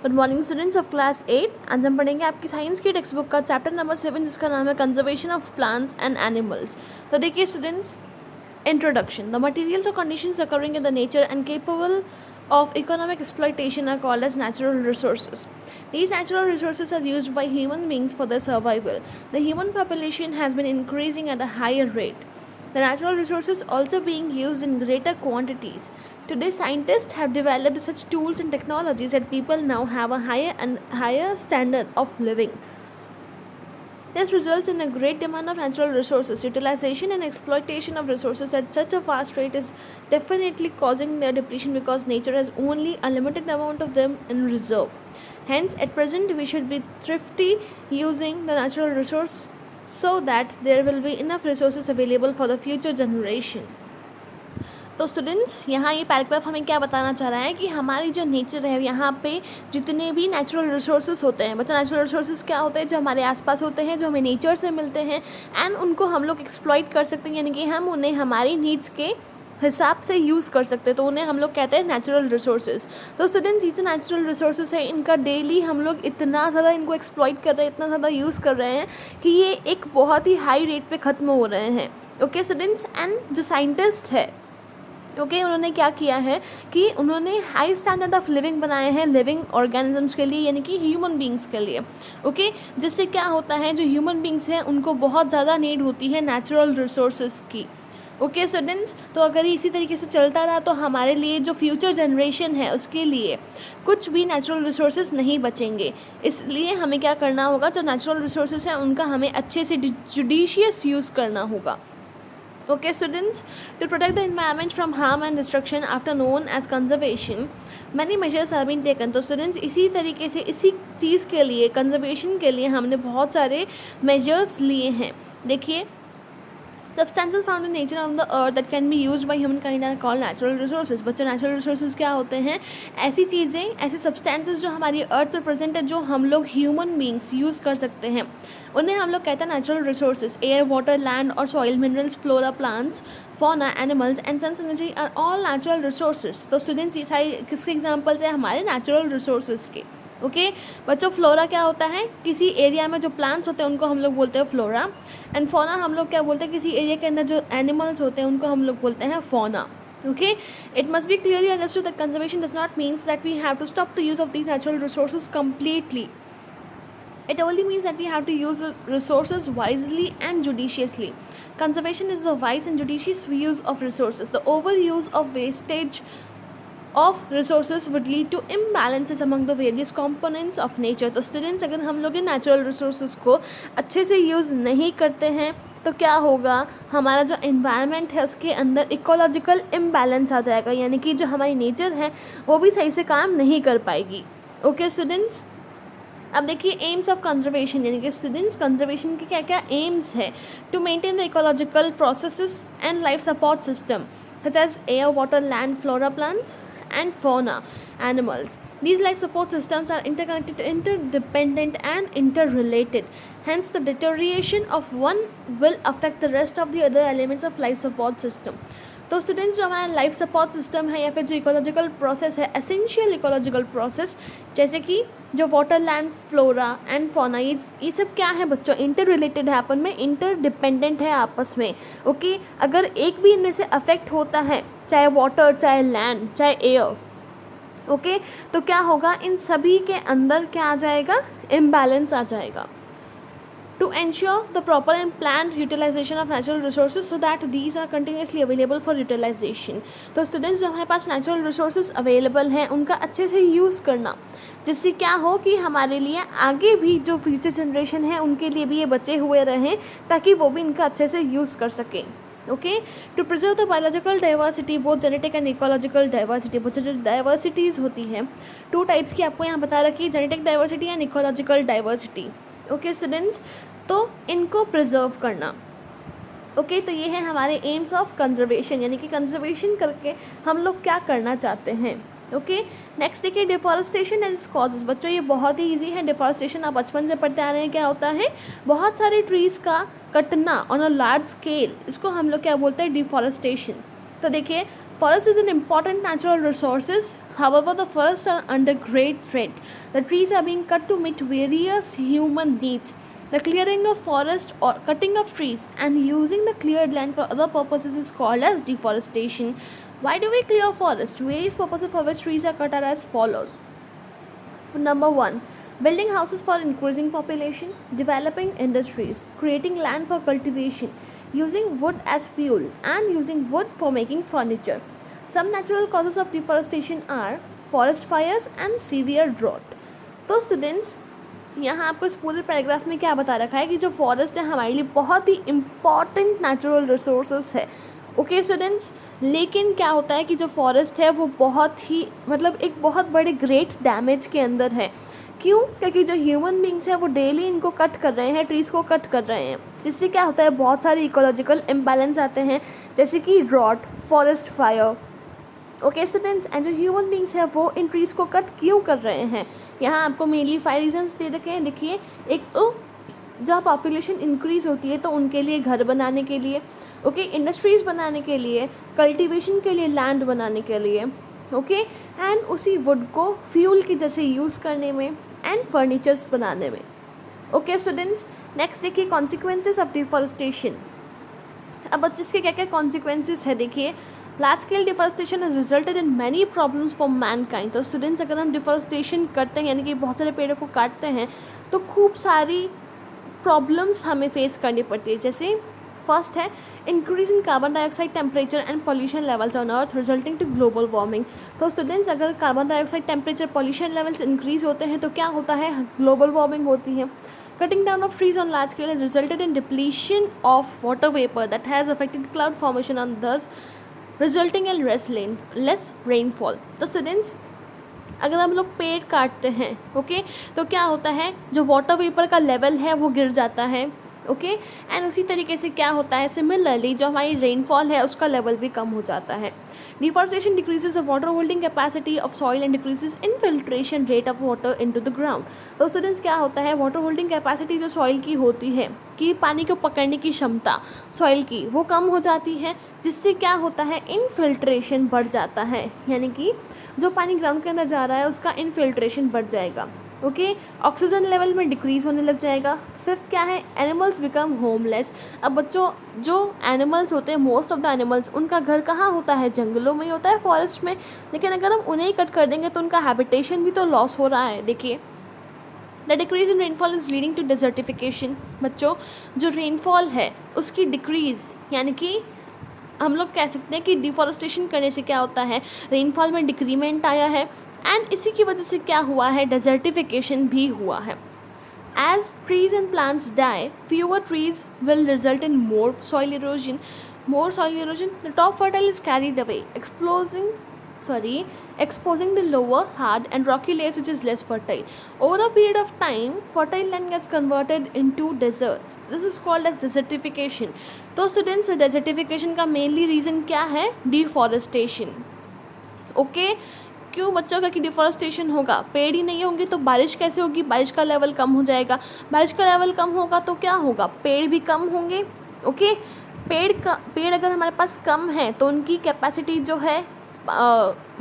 Good morning students of class 8। आज हम पढ़ेंगे आपकी साइंस की टेक्स्ट बुक का चैप्टर नंबर 7 जिसका नाम है conservation of plants and animals. तो देखिए स्टूडेंट्स, इंट्रोडक्शन। द मटेरियल्स और conditions occurring in the nature and capable of economic exploitation are called as natural resources. These natural resources are used by human beings for their survival. The human population has been increasing at a higher rate. The natural resources also being used in greater quantities. Today, scientists have developed such tools and technologies that people now have a higher standard of living. This results in a great demand of natural resources. Utilization and exploitation of resources at such a fast rate is definitely causing their depletion because nature has only a limited amount of them in reserve. Hence, at present, we should be thrifty using the natural resource so that there will be enough resources available for the future generation. तो students, यहाँ ये paragraph हमें क्या बताना चाह रहा है कि हमारी जो नेचर है यहाँ पे जितने भी नेचुरल रिसोर्सेज होते हैं, बच्चा नेचुरल रिसोर्सेज क्या होते हैं? जो हमारे आसपास होते हैं, जो हमें नेचर से मिलते हैं एंड उनको हम लोग एक्सप्लॉइट कर सकते हैं, यानी कि हम उन्हें हमारी नीड्स के हिसाब से यूज़ कर सकते हैं, तो उन्हें हम लोग कहते हैं नेचुरल रिसोर्सेज। तो स्टूडेंट्स, ये जो नेचुरल रिसोर्सेज है इनका डेली हम लोग इतना ज़्यादा इनको एक्सप्लॉइट कर रहे हैं, इतना ज़्यादा यूज़ कर रहे हैं कि ये एक बहुत ही हाई रेट पे ख़त्म हो रहे हैं। ओके स्टूडेंट्स, एंड जो साइंटिस्ट है उन्होंने क्या किया है कि उन्होंने हाई स्टैंडर्ड ऑफ लिविंग बनाए हैं लिविंग ऑर्गेनिजम्स के लिए, यानी कि ह्यूमन बींग्स के लिए। जिससे क्या होता है, जो ह्यूमन बींग्स हैं उनको बहुत ज़्यादा नीड होती है नेचुरल रिसोर्सेज की। स्टूडेंट्स, तो अगर इसी तरीके से चलता रहा तो हमारे लिए जो फ्यूचर जनरेशन है उसके लिए कुछ भी नेचुरल रिसोर्सेज नहीं बचेंगे। इसलिए हमें क्या करना होगा, जो नेचुरल रिसोर्सेज हैं उनका हमें अच्छे से जुडिशियस यूज़ करना होगा। Students, to protect the environment from harm and destruction after known as conservation, many measures have been taken. तो students, इसी तरीके से इसी चीज़ के लिए, कंजर्वेशन के लिए हमने बहुत सारे मेजर्स लिए हैं। देखिए, substances found in nature of the earth that can be used by humankind are called natural resources. बच्चे natural resources क्या होते हैं? ऐसी चीज़ें, ऐसे substances जो हमारी अर्थ पर प्रेजेंट है, जो हम लोग ह्यूमन बींग्स यूज़ कर सकते हैं, उन्हें हम लोग कहते हैं natural resources. Air, water, land और soil, minerals, flora, plants, fauna, animals and suns energy are all natural resources. तो स्टूडेंट्स, ये सारी किसके एग्जाम्पल्स हैं? हमारे नेचुरल रिसोर्सेज के। बच्चों, फ्लोरा क्या होता है? किसी एरिया में जो प्लांट्स होते हैं उनको हम लोग बोलते हैं फ्लोरा, एंड फौना हम लोग क्या बोलते हैं? किसी एरिया के अंदर जो एनिमल्स होते हैं उनको हम लोग बोलते हैं fauna. It must be clearly understood that conservation does not mean that we have to stop the use of these natural resources completely. It only means that we have to use the resources wisely and judiciously. Conservation is the wise and judicious use of resources. The overuse of wastage of resources would lead to imbalances among the various components of nature. तो students, अगर हम लोग in natural resources को अच्छे से use नहीं करते हैं तो क्या होगा? हमारा जो एनवायरनमेंट है उसके अंदर इकोलॉजिकल इम्बैलेंस आ जाएगा, यानी कि जो हमारी नेचर है वो भी सही से काम नहीं कर पाएगी। स्टूडेंट्स, अब देखिए एम्स ऑफ कंजर्वेशन, यानी कि स्टूडेंट्स कंजर्वेशन के क्या क्या एम्स है? To maintain the ecological processes and life support system such as air, water, land, flora, plants and fauna, animals. These life support systems are interconnected, interdependent and interrelated. Hence, the deterioration of one will affect the rest of the other elements of life support system. तो students, जो हमारा life support system है या फिर जो ecological process है, essential ecological process, जैसे कि जो water, land, flora and fauna, ये सब क्या है बच्चों? इंटर रिलेटेड है, अपन में इंटरडिपेंडेंट है आपस में। अगर एक भी इनमें से अफेक्ट होता है, चाहे वाटर, चाहे लैंड, चाहे एयर, तो क्या होगा? इन सभी के अंदर क्या आ जाएगा? इम्बैलेंस आ जाएगा। To ensure the proper and planned utilization of natural resources so that these are continuously available for utilization. तो स्टूडेंट्स, जो हमारे पास नेचुरल रिसोर्सेज अवेलेबल हैं उनका अच्छे से यूज़ करना, जिससे क्या हो कि हमारे लिए आगे भी जो फ्यूचर जनरेशन है उनके लिए भी ये बचे हुए रहें, ताकि वो भी इनका अच्छे से यूज़ कर सकें। To preserve the biological diversity, both genetic and ecological diversity. बच्चों, जो डाइवर्सिटीज़ होती हैं, 2 टाइप्स की आपको यहाँ बता रखी है, genetic diversity and ecological diversity. Students, तो इनको प्रिजर्व करना। तो ये है हमारे एम्स ऑफ कंजर्वेशन, यानी कि कंजर्वेशन करके हम लोग क्या करना चाहते हैं। नेक्स्ट देखिए, डिफॉरेस्टेशन एंड इट्स कॉजेज। बच्चों, ये बहुत ही ईजी है। डिफॉरेस्टेशन आप बचपन से पढ़ते आ रहे हैं, क्या होता है? बहुत सारे ट्रीज़ का कटना ऑन अ लार्ज स्केल, इसको हम लोग क्या बोलते हैं? डिफॉरेस्टेशन। तो देखिए, forest is an important natural resources However, the forests are under great threat. The trees are being cut to meet various human needs. The clearing of forest or cutting of trees and using the cleared land for other purposes is called as deforestation. Why do we clear forest? Various purposes for which trees are cut are as follows. Number 1, building houses for increasing population, developing industries, creating land for cultivation, using wood as fuel, and using wood for making furniture. Some natural causes of deforestation are forest fires and severe drought. तो students, यहाँ आपको इस पूरे paragraph में क्या बता रखा है कि जो फॉरेस्ट है हमारे लिए बहुत ही इम्पॉर्टेंट नेचुरल रिसोर्सेज है. ओके स्टूडेंट्स, लेकिन क्या होता है कि जो फॉरेस्ट है वो बहुत ही मतलब एक बहुत बड़े ग्रेट डैमेज के अंदर है. क्यों? क्योंकि जो ह्यूमन बींग्स हैं वो डेली इनको कट कर रहे हैं, ट्रीज़ को कट कर रहे हैं, जिससे क्या होता है बहुत सारे इकोलॉजिकल इम्बैलेंस आते हैं, जैसे कि drought, forest fire. Okay students, and जो ह्यूमन बींग्स हैं वो इन ट्रीज़ को कट क्यों कर रहे हैं? यहाँ आपको मेनली 5 रीजंस दे रखे हैं. देखिए, एक तो जब पॉपुलेशन इंक्रीज़ होती है तो उनके लिए घर बनाने के लिए, ओके, इंडस्ट्रीज़ बनाने के लिए, कल्टीवेशन के लिए, लैंड बनाने के लिए, ओके, एंड उसी वुड को फ्यूल की जैसे यूज़ करने में एंड फर्नीचर्स बनाने में. ओके स्टूडेंट्स, नेक्स्ट देखिए कॉन्सिक्वेंसेस ऑफ डिफॉरेस्टेशन. अब बच्चे इसके क्या क्या कॉन्सिक्वेंसेस है देखिए. Large scale deforestation has resulted in many problems for Mankind. तो स्टूडेंट्स, अगर हम डिफॉरेस्टेशन करते हैं यानी कि बहुत सारे पेड़ों को काटते हैं तो खूब सारी प्रॉब्लम्स हमें फेस करनी पड़ती है. जैसे फर्स्ट है increase in carbon dioxide temperature and pollution levels on earth resulting to global warming. तो स्टूडेंट्स, अगर carbon dioxide temperature, pollution levels increase होते हैं तो क्या होता है, ग्लोबल वार्मिंग होती है. Cutting down of trees on large scale has resulted in depletion of water vapour that has affected cloud formation on दस रिजल्टिंग इन लेस रेनफॉल. तो स्टूडेंट्स, अगर हम लोग पेड़ काटते हैं, ओके, तो क्या होता है, जो वाटर वेपर का लेवल है वो गिर जाता है. ओके, एंड उसी तरीके से क्या होता है, सिमिलरली जो हमारी रेनफॉल है उसका लेवल भी कम हो जाता है. Deforestation decreases the water holding capacity of soil and decreases infiltration rate of water into the ground. तो स्टूडेंट्स, क्या होता है, वाटर होल्डिंग कैपेसिटी जो सॉइल की होती है, कि पानी को पकड़ने की क्षमता सॉइल की वो कम हो जाती है, जिससे क्या होता है, इनफिल्ट्रेशन बढ़ जाता है, यानी कि जो पानी ग्राउंड के अंदर जा रहा है उसका इनफिल्ट्रेशन बढ़ जाएगा. ओके, ऑक्सीजन लेवल में डिक्रीज़ होने लग जाएगा. फिफ्थ क्या है, एनिमल्स बिकम होमलेस. अब बच्चों, जो एनिमल्स होते हैं, मोस्ट ऑफ द एनिमल्स, उनका घर कहाँ होता है, जंगलों में ही होता है, फॉरेस्ट में. लेकिन अगर हम उन्हें ही कट कर देंगे तो उनका हैबिटेशन भी तो लॉस हो रहा है. देखिए, the decrease in rainfall is leading to desertification. बच्चों, जो रेनफॉल है उसकी डिक्रीज़, यानी कि हम लोग कह सकते हैं कि डिफॉरेस्टेशन करने से क्या होता है, रेनफॉल में डिक्रीमेंट आया है, एंड इसी की वजह से क्या हुआ है, डेजर्टिफिकेशन भी हुआ है. As trees and plants die, fewer trees will result in more soil erosion. The top fertile is carried away, exposing the lower, hard and rocky layers which is less fertile. Over a period of time, fertile land gets converted into deserts. This is called as desertification. तो students, desertification का mainly reason क्या है, deforestation. Okay, क्यों बच्चों का कि deforestation होगा, पेड़ ही नहीं होंगे तो बारिश कैसे होगी, बारिश का लेवल कम हो जाएगा. बारिश का लेवल कम होगा तो क्या होगा, पेड़ भी कम होंगे. ओके, पेड़ अगर हमारे पास कम है तो उनकी कैपेसिटी जो है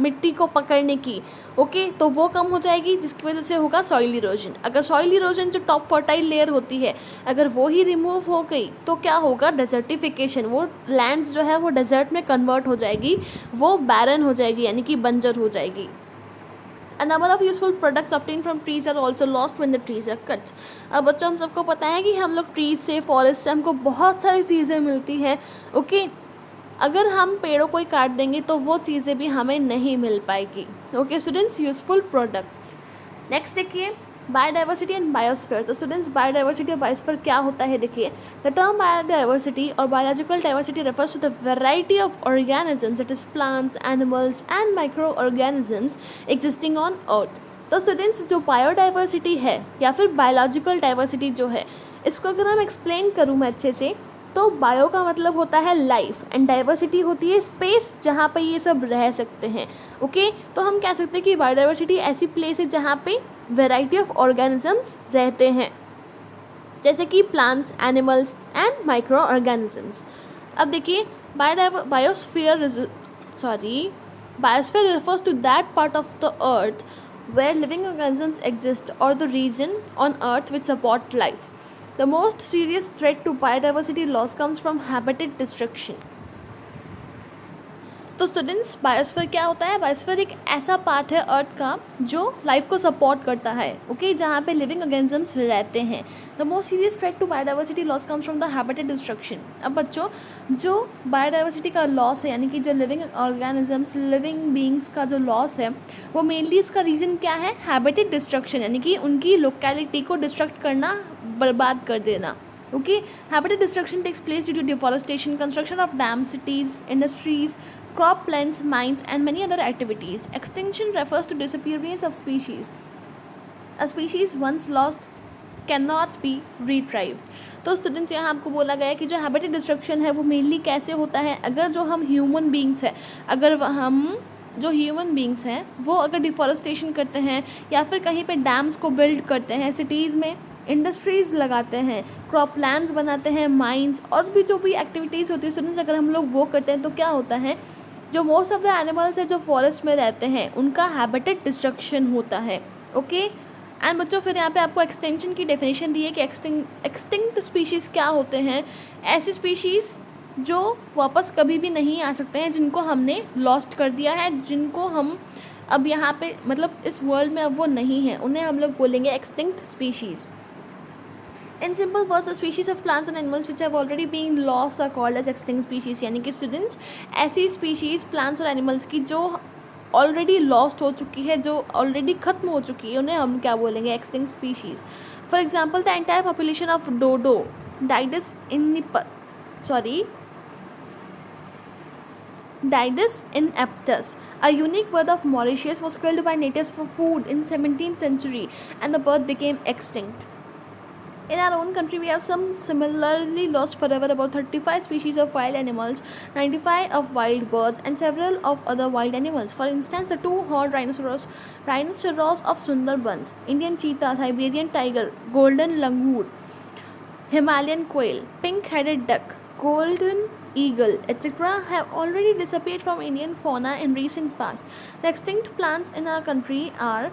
मिट्टी को पकड़ने की, ओके, तो वो कम हो जाएगी, जिसकी वजह से होगा सॉइल इरोजन. अगर सॉइल इरोजन जो टॉप फर्टाइल लेयर होती है अगर वो ही रिमूव हो गई तो क्या होगा, डेजर्टिफिकेशन. वो लैंड्स जो है वो डेजर्ट में कन्वर्ट हो जाएगी, वो बैरन हो जाएगी, यानी कि बंजर हो जाएगी. A number of useful products obtained from trees are also lost when the trees are cut. अब बच्चों, हम सबको पता है कि हम लोग ट्रीज से, फॉरेस्ट से हमको बहुत सारी चीज़ें मिलती हैं. ओके, अगर हम पेड़ों को ही काट देंगे तो वो चीज़ें भी हमें नहीं मिल पाएगी. Okay students, useful products. Next देखिए, बायोडाइवर्सिटी एंड बायोस्फीयर. तो स्टूडेंट्स, बायोडाइवर्सिटी और बायोस्फीयर क्या होता है, देखिए, द टर्म बायोडाइवर्सिटी और biological diversity refers to the variety of organisms, that is plants, animals and micro organisms existing on earth. तो students, जो बायोडाइवर्सिटी है या फिर बायोलॉजिकल डाइवर्सिटी जो है, इसको अगर हम एक्सप्लेन करूँ मैं अच्छे से, तो बायो का मतलब होता है लाइफ एंड डाइवर्सिटी होती है स्पेस जहाँ पे ये सब रह सकते हैं. ओके, तो हम कह सकते हैं कि बायोडाइवर्सिटी ऐसी प्लेस है जहाँ पे वैरायटी ऑफ ऑर्गेनिजम्स रहते हैं, जैसे कि plants, animals and micro organisms. अब देखिए, Biosphere refers to that part of the earth where living organisms exist or the region on earth which support life. The most serious threat to biodiversity loss comes from habitat destruction. तो students, biosphere क्या होता है? Biosphere एक ऐसा part है अर्थ का जो life को सपोर्ट करता है, ओके, जहाँ पे लिविंग ऑर्गेनिजम्स रहते हैं. The most serious threat to biodiversity loss comes from the habitat destruction. अब बच्चों, जो बायोडाइवर्सिटी का लॉस है, यानी कि जो लिविंग ऑर्गेनिजम्स, लिविंग बींग्स का जो लॉस है, वो मेनली उसका रीज़न क्या है? हैबिटेट डिस्ट्रक्शन, यानी कि उनकी लोकेलिटी को डिस्ट्रक्ट करना, बर्बाद कर देना. Okay, habitat destruction takes place due to deforestation, construction of dams, cities, industries, crop plants, mines, and many other activities. Extinction refers to disappearance of species. A species once lost cannot be retrieved. तो students, यहाँ आपको बोला गया है कि जो habitat destruction है वो मेनली कैसे होता है? अगर जो हम ह्यूमन बींग्स हैं, अगर हम जो ह्यूमन बींग्स हैं वो अगर डिफॉरेस्टेशन करते हैं या फिर कहीं पे डैम्स को बिल्ड करते हैं, सिटीज़ में इंडस्ट्रीज़ लगाते हैं, क्रॉप लैंड्स बनाते हैं, माइंस, और भी जो भी एक्टिविटीज़ होती है स्टूडेंट्स, अगर हम लोग वो करते हैं तो क्या होता है? जो मोस्ट ऑफ द एनिमल्स है जो फॉरेस्ट में रहते हैं उनका हैबिटेट डिस्ट्रक्शन होता है. ओके एंड बच्चों, फिर यहाँ पे आपको एक्सटेंशन की डेफिनेशन दी है कि एक्सटिंक्ट स्पीशीज़ क्या होते हैं? ऐसी स्पीशीज़ जो वापस कभी भी नहीं आ सकते हैं, जिनको हमने लॉस्ट कर दिया है, जिनको हम अब यहाँ पे मतलब इस वर्ल्ड में अब वो नहीं है, उन्हें हम लोग बोलेंगे extinct species. In simple words, the species of plants and animals which have already been lost are called as extinct species. यानी कि स्टूडेंट्स, ऐसी स्पीशीज़ प्लांट्स और एनिमल्स की जो ऑलरेडी लॉस्ट हो चुकी है, जो ऑलरेडी ख़त्म हो चुकी है, उन्हें हम क्या बोलेंगे? Extinct species. For example, the entire population of dodo didus ineptus, a unique bird of Mauritius, was killed by natives for food in 17th century and the bird became extinct. In our own country, we have some similarly lost forever about 35 species of wild animals, 95 of wild birds, and several of other wild animals. For instance, the two-horned rhinoceros of Sundarbans, Indian cheetah, Siberian tiger, golden langur, Himalayan quail, pink-headed duck, golden eagle, etc. have already disappeared from Indian fauna in recent past. The extinct plants in our country are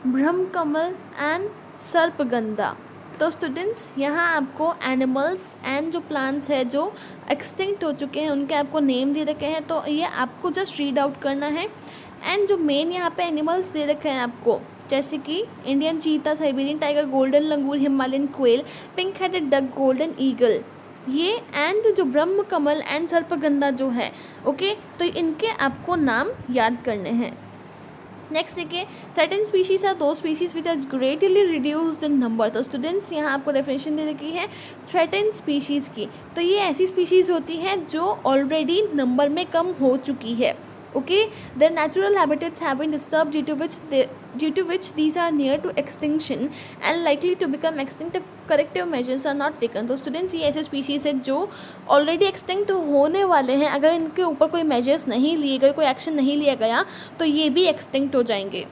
Brahmkamal and Sarpagandha. तो students, यहाँ आपको animals and जो plants है जो extinct हो चुके हैं उनके आपको नेम दे रखे हैं, तो ये आपको जस्ट रीड आउट करना है. एंड जो मेन यहाँ पे एनिमल्स दे रखे हैं आपको, जैसे कि Indian cheetah, Siberian tiger, golden langur, Himalayan quail, pink headed duck, golden eagle, ये एंड जो ब्रह्म कमल एंड सर्पगंधा जो है, ओके, तो इनके आपको नाम याद करने हैं. नेक्स्ट देखिए, threatened species are those species which are greatly reduced in number. तो स्टूडेंट्स, यहाँ आपको डेफिनेशन दे रखी है थ्रेटन स्पीशीज़ की. तो ये ऐसी स्पीशीज़ होती हैं जो ऑलरेडी नंबर में कम हो चुकी है. Okay, their natural habitats have been disturbed due to which these are near to extinction and likely to become extinct if corrective measures are not taken. तो स्टूडेंट्स, ये ऐसे स्पीशीज़ है जो ऑलरेडी एक्सटिंक्ट होने वाले हैं, अगर इनके ऊपर कोई मेजर्स नहीं लिए गए, कोई एक्शन नहीं लिया गया, तो ये भी एक्सटिंक्ट हो जाएंगे.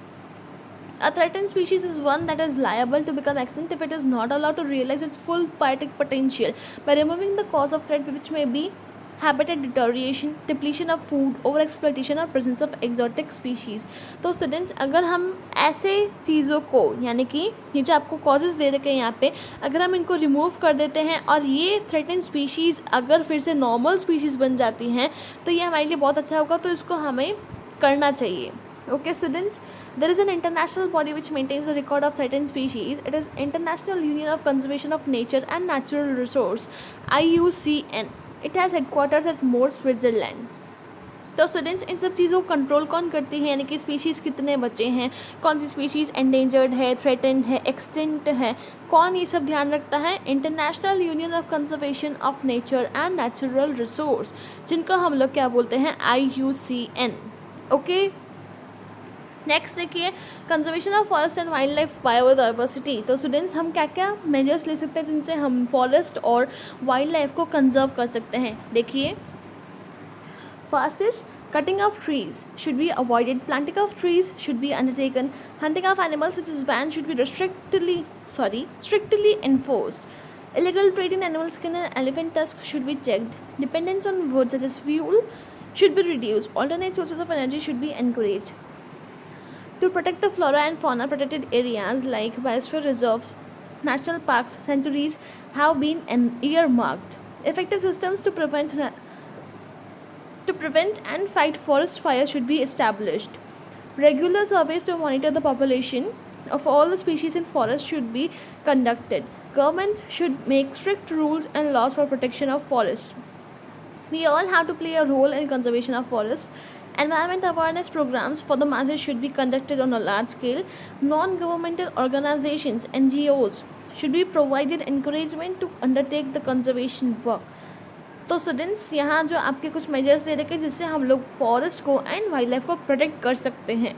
A threatened species is one that is liable to become extinct if it is not allowed to realize its full biotic potential by removing the cause of threat, which may be habitat deterioration, depletion of food, over exploitation और presence of exotic species. तो students, अगर हम ऐसे चीज़ों को, यानी कि ये जो आपको कॉजेज़ दे रखे हैं यहाँ पे, अगर हम इनको रिमूव कर देते हैं और ये थ्रेटन स्पीशीज़ अगर फिर से नॉर्मल स्पीशीज़ बन जाती हैं, तो ये हमारे लिए बहुत अच्छा होगा. तो इसको हमें करना चाहिए. Okay, students, there is an international body which maintains the record of threatened species. It is International Union of Conservation of Nature and Natural Resource, IUCN. It has headquarters at Moors, Switzerland. तो students, इन सब चीज़ों को control कौन करती है, यानी कि species कितने बचे हैं, कौन सी स्पीशीज़ एंडेंजर्ड है, थ्रेटेंड है, एक्सटिंक्ट है, कौन ये सब ध्यान रखता है? International union of conservation of nature and natural resource, जिनको हम लोग क्या बोलते हैं? IUCN. ओके, नेक्स्ट देखिए, conservation of forest and wild life biodiversity. तो स्टूडेंट्स, हम क्या क्या मेजर्स ले सकते हैं जिनसे हम फॉरेस्ट और वाइल्ड लाइफ को कंजर्व कर सकते हैं? देखिए, first is cutting of trees should be avoided, planting of trees should be undertaken, hunting of animals which is banned should be strictly enforced, illegal trade in animal skin and elephant tusk should be checked, dependence on wood such as fuel should be reduced. Alternate sources of energy should be encouraged. To protect the flora and fauna, protected areas like biosphere reserves, national parks, sanctuaries have been earmarked. Effective systems to prevent and fight forest fires should be established. Regular surveys to monitor the population of all the species in forests should be conducted. Governments should make strict rules and laws for protection of forests. We all have to play a role in conservation of forests. Environment awareness programs for the masses should be conducted on a large scale. Non-governmental organizations, NGOs, should be provided encouragement to undertake the conservation work. तो students यहाँ जो आपके कुछ measures दे रखे जिससे हम लोग forest को एंड वाइल्ड लाइफ को प्रोटेक्ट कर सकते हैं.